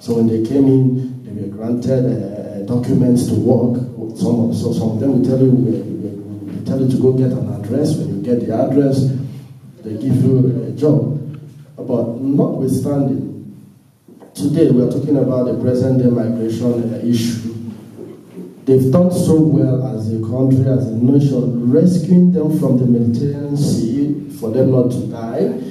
So when they came in, they were granted documents to work. Some of them will tell you, we tell you to go get an address. When you get the address, they give you a job. But notwithstanding, today we are talking about the present-day migration issue. They've done so well as a country, as a nation, rescuing them from the Mediterranean Sea for them not to die,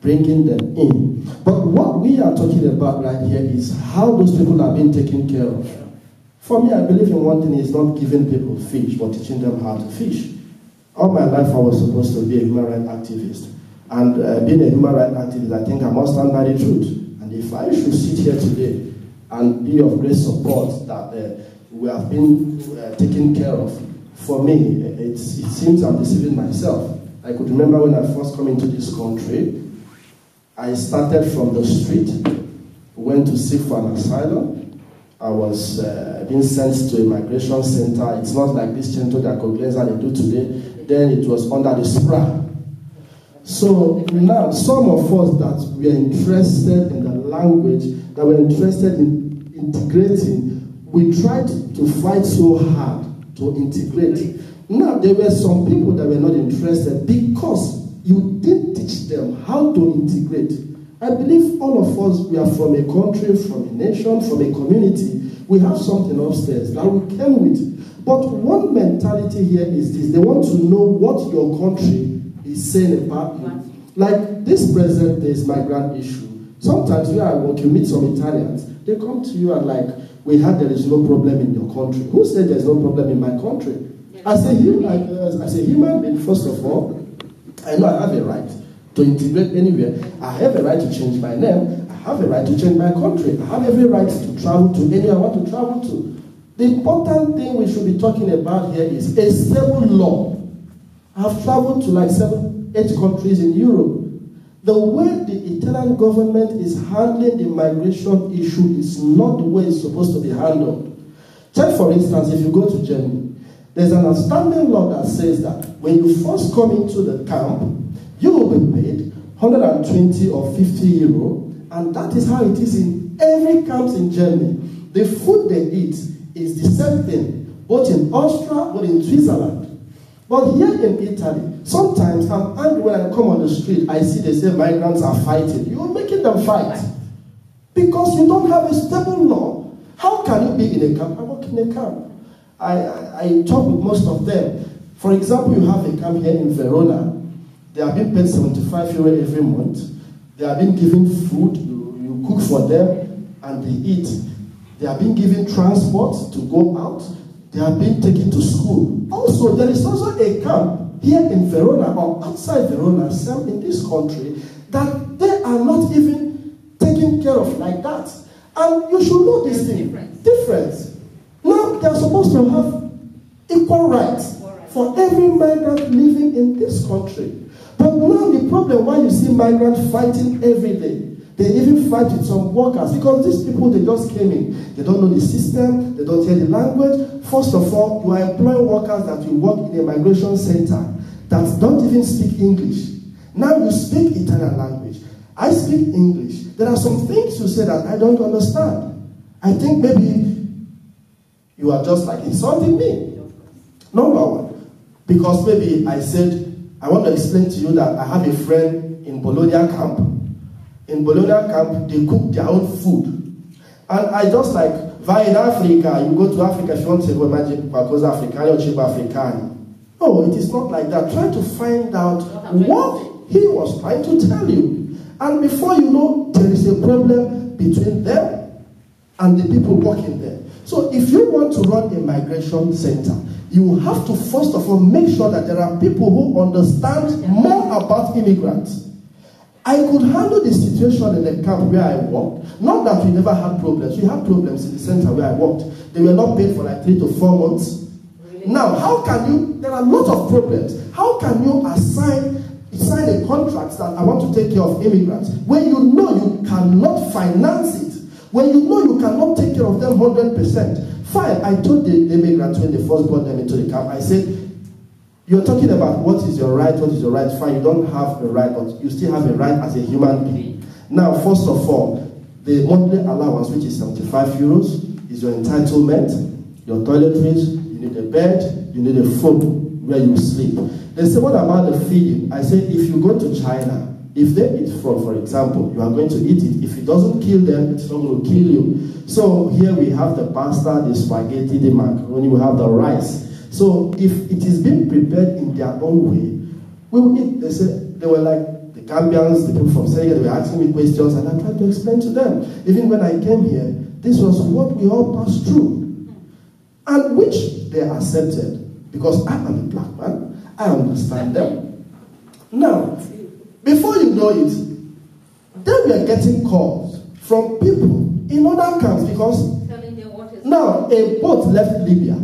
bringing them in. But what we are talking about right here is how those people are being taken care of. For me, I believe in one thing is not giving people fish, but teaching them how to fish. All my life I was supposed to be a human rights activist. And being a human rights activist, I think I must stand by the truth. And if I should sit here today and be of great support that we have been taken care of, for me, it seems I'm deceiving myself. I could remember when I first came into this country, I started from the street, went to seek for an asylum. I was being sent to a migration center. It's not like this Centro de Acogencia they do today. Then it was under the SPRA. So now, some of us that were interested in the language, that were interested in integrating, we tried to fight so hard to integrate. Now, there were some people that were not interested because you didn't teach them how to integrate. I believe all of us, we are from a country, from a nation, from a community. We have something upstairs that we came with. But one mentality here is this. They want to know what your country is saying about you. Like this present day's migrant issue. Sometimes where I work, you meet some Italians. They come to you and like, we heard there is no problem in your country. Who said there's no problem in my country? As a human being, first of all, I know I have a right to integrate anywhere. I have a right to change my name. I have a right to change my country. I have every right to travel to anywhere I want to travel to. The important thing we should be talking about here is a stable law. I've traveled to like 7, 8 countries in Europe. The way the Italian government is handling the migration issue is not the way it's supposed to be handled. Take for instance, if you go to Germany, there's an outstanding law that says that when you first come into the camp, you will be paid 120 or 50 euro, and that is how it is in every camp in Germany. The food they eat is the same thing, both in Austria, both in Switzerland. But here in Italy, sometimes I'm angry when I come on the street, I see they say migrants are fighting. You're making them fight. Because you don't have a stable law. How can you be in a camp? I work in a camp. I talk with most of them. For example, you have a camp here in Verona. They are being paid 75 euro every month. They are being given food. You cook for them and they eat. They are being given transport to go out. They are being taken to school. Also, there is also a camp here in Verona or outside Verona, some in this country, that they are not even taken care of like that. And you should know this thing. Difference. Now, they are supposed to have equal rights for every migrant living in this country. But now the problem why you see migrants fighting every day, they even fight with some workers because these people, they just came in. They don't know the system, they don't hear the language. First of all, you are employing workers that will work in a migration center that don't even speak English. Now you speak Italian language. I speak English. There are some things you say that I don't understand. I think maybe you are just like insulting me. Number one, because maybe I said, I want to explain to you that I have a friend in Bologna camp. In Bologna camp, they cook their own food. And I just like, vai in Africa, you go to Africa, if you want to go imagine qualcosa africano or cibo africano. No, it is not like that. Try to find out what he was trying to tell you. And before you know, there is a problem between them and the people working there. So if you want to run a migration center, you have to first of all make sure that there are people who understand more about immigrants. I could handle the situation in the camp where I worked. Not that we never had problems. We had problems in the center where I worked. They were not paid for like 3 to 4 months. Really? Now, how can you, there are lots of problems. How can you sign a contract that I want to take care of immigrants when you know you cannot finance it? When you know you cannot take care of them 100%? Fine, I told the immigrants when they first brought them into the camp, I said, you're talking about what is your right, fine, you don't have a right, but you still have a right as a human being. Now, first of all, The monthly allowance, which is 75 euros, is your entitlement, your toiletries, you need a bed, you need a phone where you sleep. They say, what about the feeding? I say, if you go to China, if they eat frog, for example, you are going to eat it. If it doesn't kill them, it's not going to kill you. So here we have the pasta, the spaghetti, the macaroni, we have the rice. So if it is being prepared in their own way, we will eat. They say, they were like the Gambians, the people from Senegal, they were asking me questions, and I tried to explain to them. Even when I came here, this was what we all passed through, and which they accepted, because I am a black man, I understand them. Now, before you know it, then we are getting calls from people in other camps, because now a boat left Libya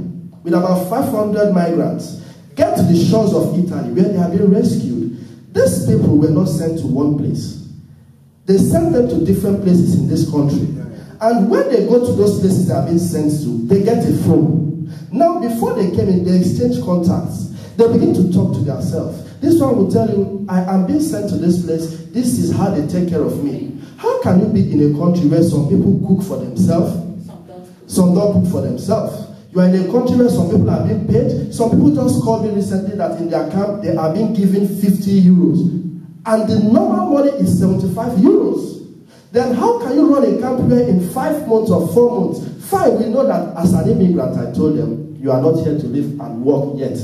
with about 500 migrants, get to the shores of Italy where they have been rescued. These people were not sent to one place. They sent them to different places in this country. And when they go to those places they have been sent to, they get a phone. Now, before they came in, they exchange contacts. They begin to talk to themselves. This one will tell you, I am being sent to this place. This is how they take care of me. How can you be in a country where some people cook for themselves, some don't cook for themselves? You are in a country where some people are being paid. Some people just called me recently that in their camp they are being given 50 euros. And the normal money is 75 euros. Then how can you run a camp where in 5 months or 4 months? Fine, we know that as an immigrant, I told them, you are not here to live and work yet.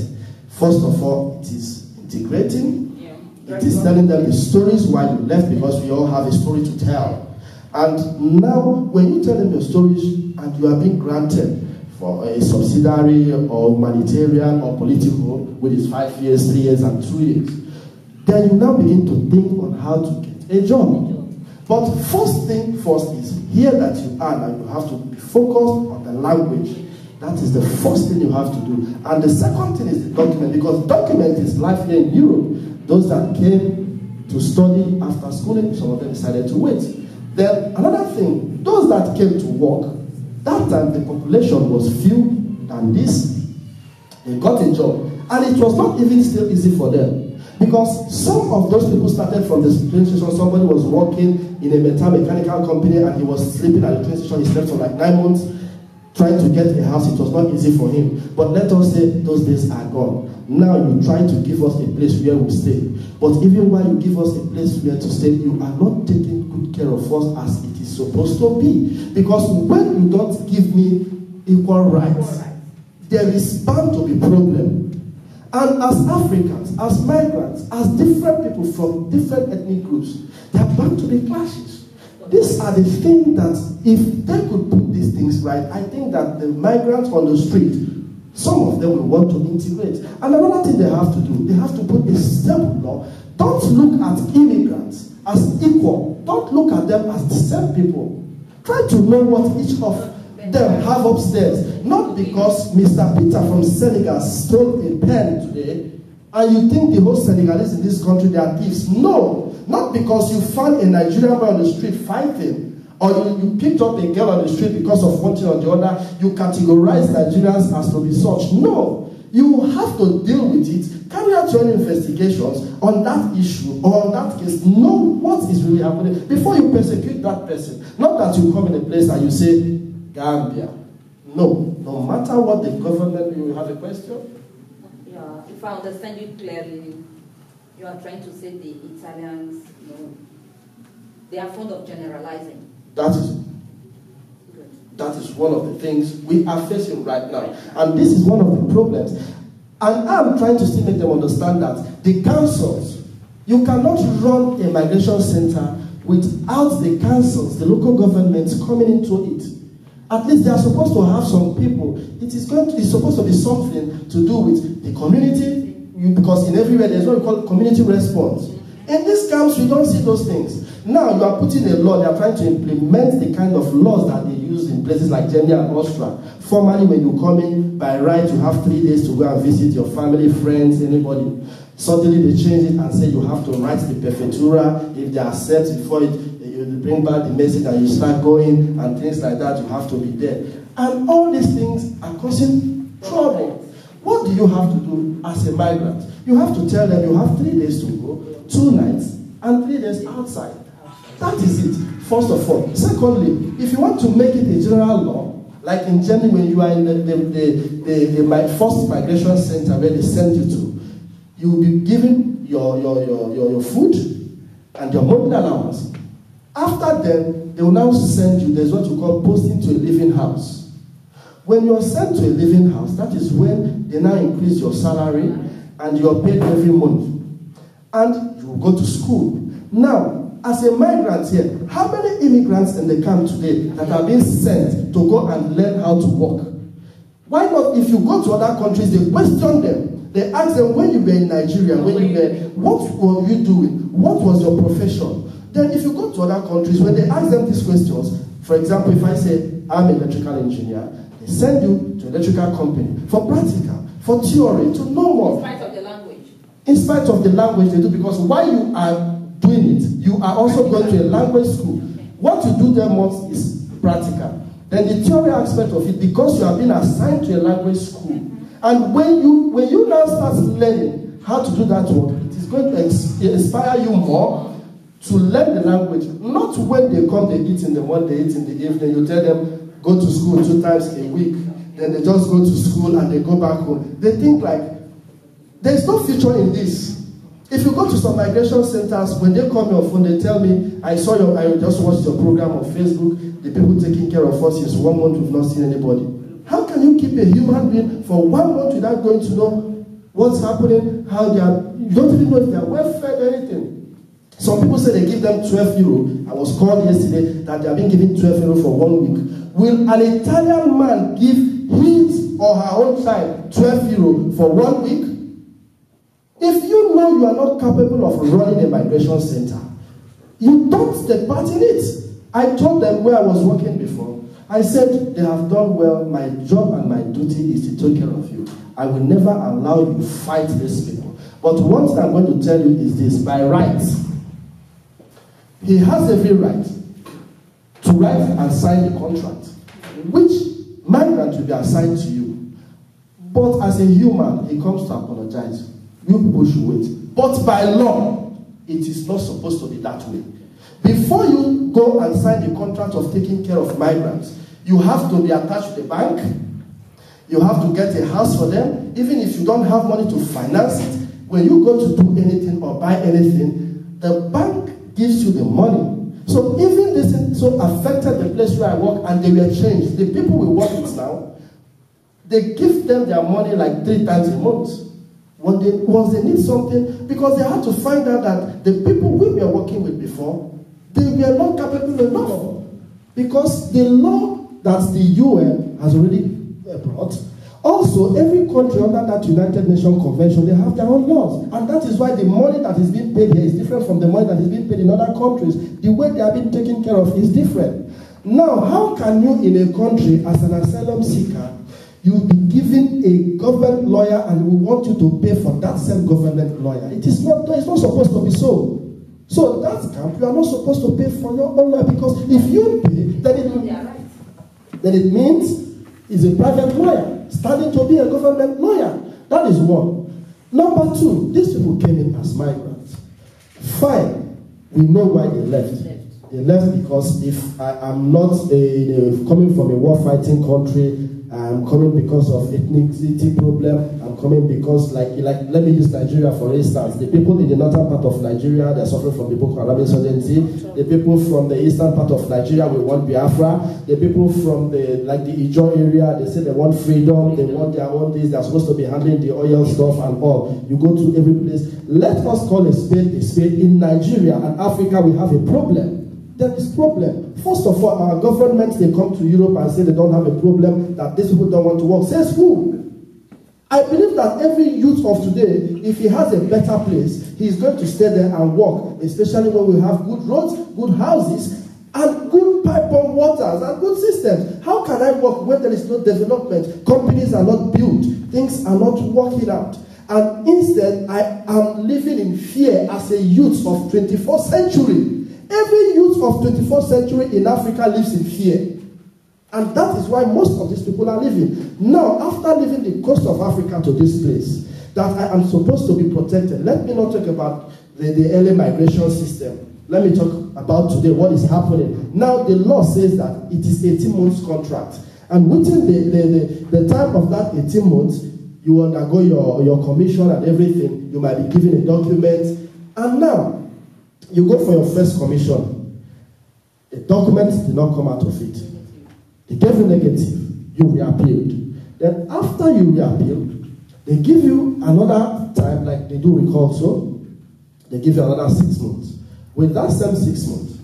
First of all, it is integrating. It is telling them the stories why you left, because we all have a story to tell. And now, when you tell them your stories and you are being granted for a subsidiary or humanitarian or political, which is 5 years, 3 years, and 2 years, then you now begin to think on how to get a job. But first thing first is, here that you are now, you have to be focused on the language. That is the first thing you have to do. And the second thing is the document, because document is life here in Europe. Those that came to study after schooling, some of them decided to wait. Then another thing, those that came to work, that time the population was few than this. They got a job. And it was not even still easy for them. Because some of those people started from the train station. Somebody was working in a mechanical company and he was sleeping at the train station. He slept for like 9 months trying to get a house. It was not easy for him. But let us say those days are gone. Now you try to give us a place where we stay. But even while you give us a place where to stay, you are not taking good care of us as it is supposed to be. Because when you don't give me equal rights, there is bound to be problem. And as Africans, as migrants, as different people from different ethnic groups, there are bound to be clashes. These are the things that if they could put these things right, I think that the migrants on the street, some of them will want to integrate. And another thing they have to do, they have to put a stable law. Don't look at immigrants as equal. Don't look at them as the same people. Try to know what each of them have upstairs. Not because Mr. Peter from Senegal stole a pen today and you think the whole Senegalese in this country, they are thieves. No, not because you found a Nigerian boy on the street fighting, or you picked up a girl on the street because of one thing or the other, you categorize Nigerians as to be such. No, you have to deal with it, carry out your own investigations on that issue or on that case, know what is really happening before you persecute that person. Not that you come in a place and you say, Gambia. No, no matter what the government, you have a question? Yeah, if I understand you clearly, you are trying to say the Italians, you know, they are fond of generalizing. That is one of the things we are facing right now. And this is one of the problems. And I'm trying to still make them understand that the councils, you cannot run a migration center without the councils, the local governments coming into it. At least they are supposed to have some people. It is supposed to be something to do with the community, because in everywhere there's what we call community response. In these camps, we don't see those things. Now you are putting a law, they are trying to implement the kind of laws that they use in places like Germany and Austria. Formerly, when you come in, by right, you have 3 days to go and visit your family, friends, anybody. Suddenly they change it and say you have to write the prefettura. If they accept before it, you bring back the message and you start going and things like that, you have to be there. And all these things are causing trouble. What do you have to do as a migrant? You have to tell them you have 3 days to go, 2 nights, and 3 days outside. That is it, first of all. Secondly, if you want to make it a general law, like in Germany, when you are in the first migration center where they send you to, you will be given your food and your monthly allowance. After then, they will now send you, there's what you call posting to a living house. When you are sent to a living house, that is when they now increase your salary and you are paid every month. And you will go to school. Now, as a migrant here, how many immigrants in the camp today that are being sent to go and learn how to work? Why not, if you go to other countries, they question them. They ask them, when you were in Nigeria, what were you doing? What was your profession? Then if you go to other countries, when they ask them these questions, for example, if I say, I'm an electrical engineer, they send you to an electrical company for practical, for theory, to know more. In spite of the language. In spite of the language they do, because while you are doing it, you are also going to a language school. What you do there most is practical. Then the theory aspect of it, because you have been assigned to a language school. And when you now start learning how to do that work, it is going to inspire you more to learn the language. Not when they come, they eat in the morning, they eat in the evening. You tell them, go to school 2 times a week. Then they just go to school and they go back home. They think like, there's no future in this. If you go to some migration centers, when they call me on phone, they tell me, I just watched your program on Facebook. The people taking care of us is 1 month, we've not seen anybody. How can you keep a human being for 1 month without going to know what's happening, how they are, you don't even know if they are well fed or anything. Some people say they give them 12 euro. I was called yesterday that they have been given 12 euro for 1 week. Will an Italian man give his or her own child 12 euro for 1 week? If you know you are not capable of running a migration center, you don't take part in it. I told them where I was working before. I said, they have done well. My job and my duty is to take care of you. I will never allow you to fight these people. But one thing I'm going to tell you is this, by rights, he has every right to write and sign the contract, which migrant will be assigned to you. But as a human, he comes to apologize. You people should wait. But by law, it is not supposed to be that way. Before you go and sign the contract of taking care of migrants, you have to be attached to the bank. You have to get a house for them. Even if you don't have money to finance it, when you go to do anything or buy anything, the bank gives you the money. So even this so affected the place where I work, and they were changed. The people we work with now, they give them their money like 3 times a month. Once they need something, because they had to find out that the people we were working with before, they were not capable enough. Because the law that the UN has already brought, also every country under that United Nations Convention, they have their own laws. And that is why the money that is being paid here is different from the money that is being paid in other countries. The way they are being taken care of is different. Now, how can you in a country as an asylum seeker, you'll be given a government lawyer and we want you to pay for that same government lawyer? It's not supposed to be so. So that camp, you are not supposed to pay for your own lawyer, because if you pay, then it means it's a private lawyer starting to be a government lawyer. That is one. Number 2, these people came in as migrants. Fine, we know why they left. They left because if I am not coming from a war-fighting country, I'm coming because of ethnicity problem. I'm coming because, like let me use Nigeria for instance. The people in the northern part of Nigeria, they're suffering from the Boko Haram insurgency. The people from the eastern part of Nigeria, we want Biafra. The people from the Ijaw area, they say they want freedom. They want their own this. They're supposed to be handling the oil stuff and all. You go to every place. Let us call a spade a spade. In Nigeria and Africa, we have a problem. There is problem. First of all, our governments, they come to Europe and say they don't have a problem, that these people don't want to work. Says who? I believe that every youth of today, if he has a better place, he's going to stay there and work, especially when we have good roads, good houses, and good pipe-on waters, and good systems. How can I work when there is no development? Companies are not built. Things are not working out. And instead, I am living in fear as a youth of 21st century. Every youth of 21st century in Africa lives in fear. And that is why most of these people are living. Now, after leaving the coast of Africa to this place, that I am supposed to be protected. Let me not talk about the early migration system. Let me talk about today, what is happening. Now, the law says that it is 18 months contract. And within the time of that 18 months, you undergo your commission and everything. You might be given a document. And now, you go for your first commission. The document did not come out of it. They gave you negative. You reappealed. Then after you reappealed, they give you another time, like they do recall so. They give you another 6 months. With that same 6 months,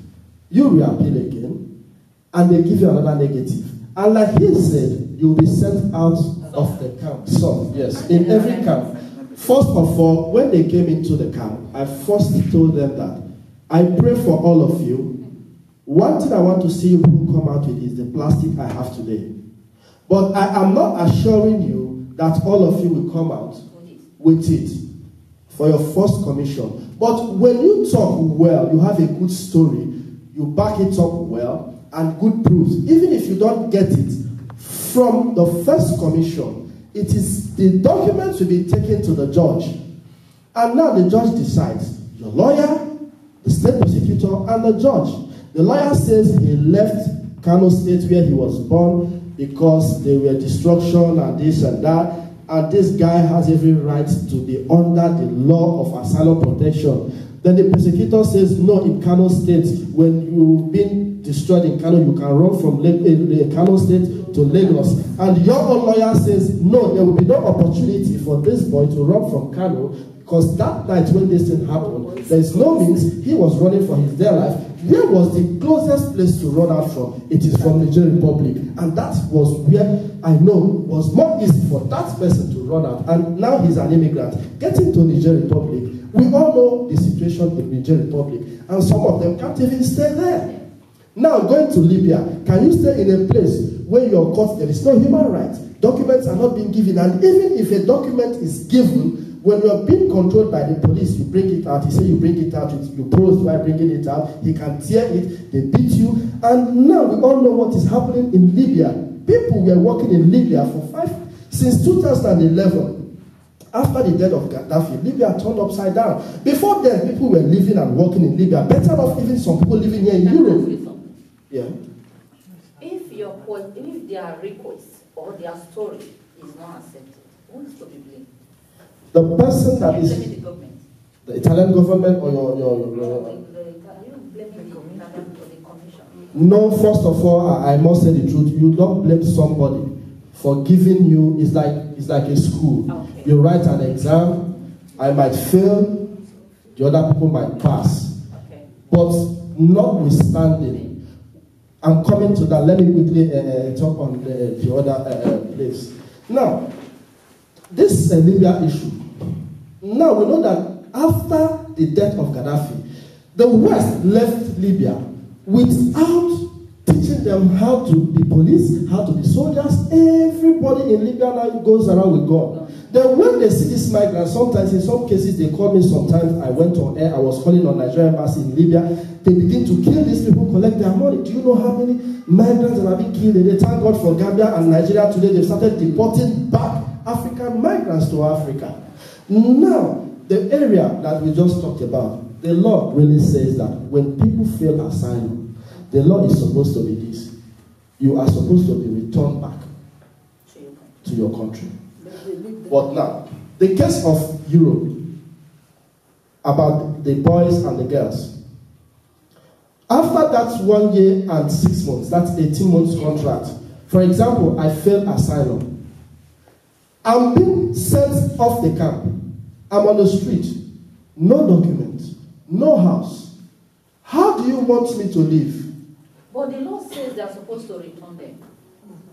you reappeal again, and they give you another negative. And like he said, you will be sent out of the camp. So, yes, in every camp. First of all, when they came into the camp, I first told them that I pray for all of you. One thing I want to see you come out with is the plastic I have today. But I am not assuring you that all of you will come out with it for your first commission. But when you talk well, you have a good story, you back it up well, and good proofs. Even if you don't get it from the first commission, it is the documents will be taken to the judge. And now the judge decides, your lawyer, the state prosecutor, and the judge. The lawyer says he left Kano State where he was born because there were destruction and this and that. And this guy has every right to be under the law of asylum protection. Then the prosecutor says, no, in Kano State, when you've been destroyed in Kano, you can run from Kano State to Lagos. And your own lawyer says, no, there will be no opportunity for this boy to run from Kano, because that night when this thing happened, there is no means he was running for his dear life. Where was the closest place to run out from? It is from Niger Republic. And that was where I know was more easy for that person to run out. And now he's an immigrant. Getting to Niger Republic, we all know the situation in Niger Republic. And some of them can't even stay there. Now, going to Libya, can you stay in a place where you're caught? There is no human rights. Documents are not being given. And even if a document is given, when you are being controlled by the police, you bring it out. He say you bring it out. You pose by bringing it out. He can tear it. They beat you. And now we all know what is happening in Libya. People were working in Libya since 2011. After the death of Gaddafi, Libya turned upside down. Before then, people were living and working in Libya. Better off even some people living here in Europe. Yeah. If their request or their story is not accepted, who is to be blamed? The person that is the government. The Italian government or your No, first of all, I must say the truth. You don't blame somebody for giving you. It's like a school. Okay. You write an exam. I might fail. The other people might pass. Okay. But notwithstanding, I'm coming to that. Let me quickly talk on the other place. Now, this Libya issue. Now we know that after the death of Gaddafi, the West left Libya without teaching them how to be police, how to be soldiers. Everybody in Libya now goes around with God. Then when they see these migrants, sometimes in some cases they call me. Sometimes I went on air, I was calling on Nigerian embassy in Libya. They begin to kill these people, collect their money. Do you know how many migrants that have been killed? They thank God for Gambia and Nigeria today. They've started deporting back African migrants to Africa. Now, the area that we just talked about, the law really says that when people fail asylum, the law is supposed to be this. You are supposed to be returned back to your country. But now, the case of Europe, about the boys and the girls, after that 1 year and 6 months, that's 18 months contract. For example, I failed asylum. I'm being sent off the camp. I'm on the street. No documents. No house. How do you want me to live? But the law says they're supposed to return them.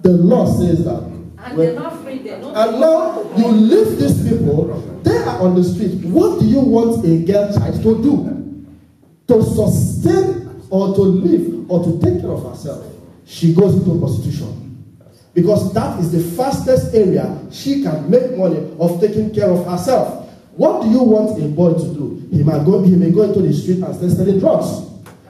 The law says that. And they're not free. They're not and now you leave these people. They are on the street. What do you want a girl child to do? To sustain or to live or to take care of herself? She goes into prostitution. Because that is the fastest area she can make money of taking care of herself. What do you want a boy to do? He may go into the street and start selling drugs.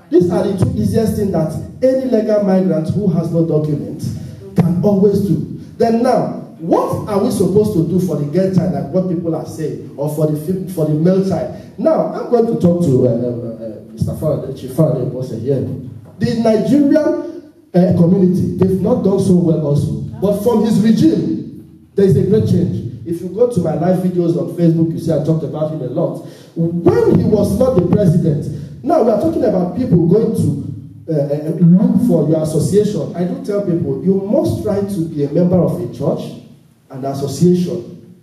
These are the two easiest things that any legal migrant who has no documents can always do. Then now, what are we supposed to do for the girl child, like what people are saying, or for the male child? Now, I'm going to talk to Mr. Faraday, Chief Faraday was here. The Nigerian community, they've not done so well also. But from his regime, there is a great change. If you go to my live videos on Facebook, you see I talked about him a lot. When he was not the president, now we are talking about people going to look for your association. I do tell people, you must try to be a member of a church and association.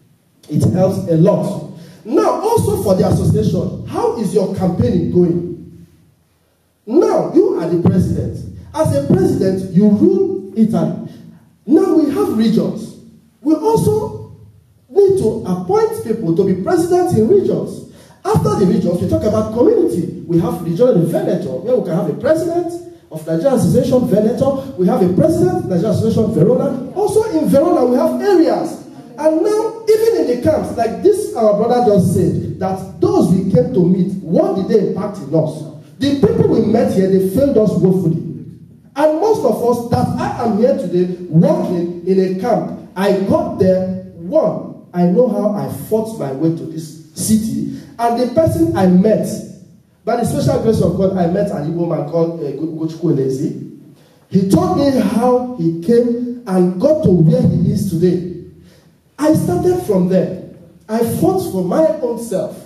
It helps a lot. Now, also for the association, how is your campaigning going? Now, you are the president. As a president, you rule Italy. Now we have regions. We also need to appoint people to be presidents in regions. After the regions, we talk about community. We have regional in Veneto, where we can have a president of Nigerian Association Veneto. We have a president, Nigerian Association Verona. Also in Verona, we have areas. And now, even in the camps, like this, our brother just said, that those we came to meet, what did they impact in us? The people we met here, they failed us woefully. And most of us that I am here today, working in a camp, I got there, one, I know how I fought my way to this city, and the person I met, by the special grace of God, I met an Igbo man called Ugochukwu Elezi. He told me how he came and got to where he is today. I started from there. I fought for my own self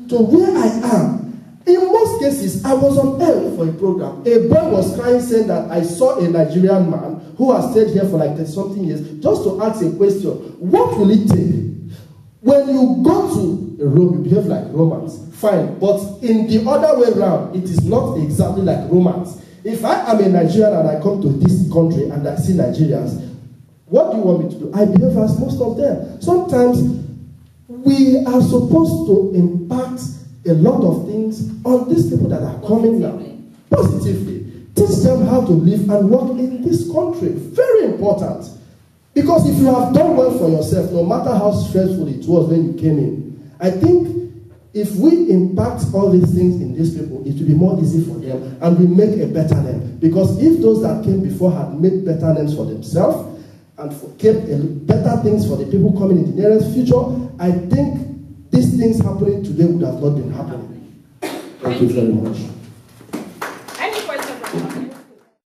to where I am. In most cases, I was on air for a program. A boy was crying saying that I saw a Nigerian man who has stayed here for like 30-something years just to ask a question. What will it take? When you go to a Rome, you behave like Romans. Fine. But in the other way around, it is not exactly like Romans. If I am a Nigerian and I come to this country and I see Nigerians, what do you want me to do? I behave as most of them. Sometimes we are supposed to impact a lot of things on these people that are coming now. Positively. Teach them how to live and work in this country. Very important. Because if you have done well for yourself, no matter how stressful it was when you came in, I think if we impact all these things in these people, it will be more easy for them and we make a better name. Because if those that came before had made better names for themselves, and kept better things for the people coming in the nearest future, I think these things happening today would have not been happening. Thank you very much.